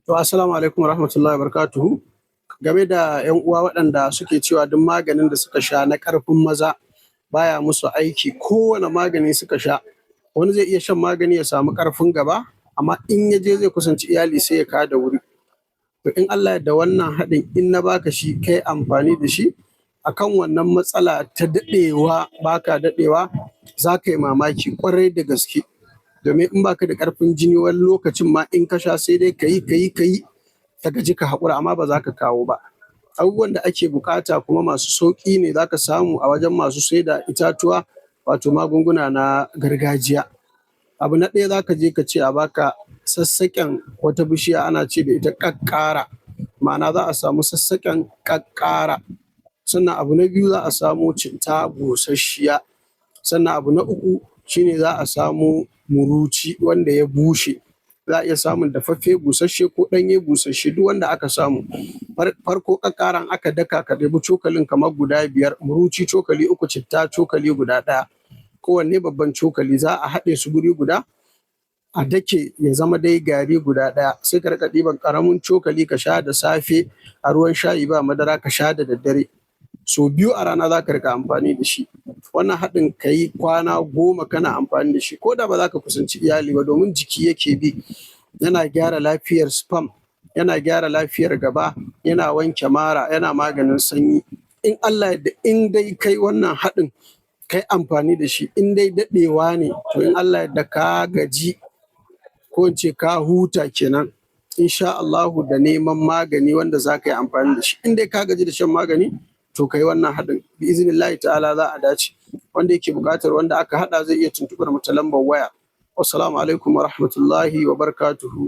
To, assalamu alaikum warahmatullahi wabarakatuhu. Game da 'yan uwa waɗanda suke cewa duk maganin da suka sha na ƙarfin maza baya musu aiki, kowane magani suka sha, wani zai iya shan magani ya samu ƙarfin gaba, amma in ya je zai kusanci iyali sai ya kada wuri. To in Allah yadda wannan haɗin in na baka shi kai amfani da shi akan wannan matsala ta daɗewa baka daɗewa, za ka yi mamaki ƙwarai da gaske. Domin in baka da ƙarfin jini wani lokacin ma in ka sha sai dai ka yi ka gaji ka haƙura, amma ba za ka kawo ba. Abubuwan da ake buƙata kuma masu sauƙi ne za ka samu a wajen masu saida itatuwa, wato magunguna na gargajiya. Abu na ɗaya za ka je ka ce a baka sassaƙen wata bishiya ana ce da ita ƙaƙƙara, ma'ana za a samu sassaƙen ƙaƙƙara. Sannan abu na biyu za a samo citta busasshiya. Sannan abu na uku shine za a samo muruci wanda ya bushe. Za a iya samun dafaffe busasshe ko ɗanye busasshe, duk wanda aka samu. Farko ƙaƙƙaran aka daka ka ɗebi cokalin kamar guda biyar, muruci cokali uku, citta cokali guda ɗaya. Kowanne babban cokali za a haɗe su guri guda, a dake ya zama dai gari guda ɗaya. Sai ka riƙa ɗiban ƙaramin cokali ka sha da safe a ruwan shayi ba madara, ka sha da daddare. Sau biyu a rana za ka riƙa amfani da shi. Wannan haɗin ka yi kwana 10 kana amfani da shi, ko da ba za ka kusanci iyali ba, domin jiki yake bi. Yana gyara lafiyar sperm, yana gyara lafiyar gaba, yana wanke mara, yana maganin sanyi. In Allah yadda in dai kai wannan haɗin kai amfani da shi, in dai daɗewa ne, to in Allah yadda ka gaji, ko in ce ka huta kenan, insha Allahu da neman magani wanda za ka yi amfani da shi. In dai ka gaji da shan magani, to kai wannan haɗin bi iznillahi ta'ala za a dace. Wanda yake buƙatar wanda aka haɗa zai iya tuntuɓar mu ta lambar waya. Wassalamu alaikum warahmatullahi wabarakatuhu.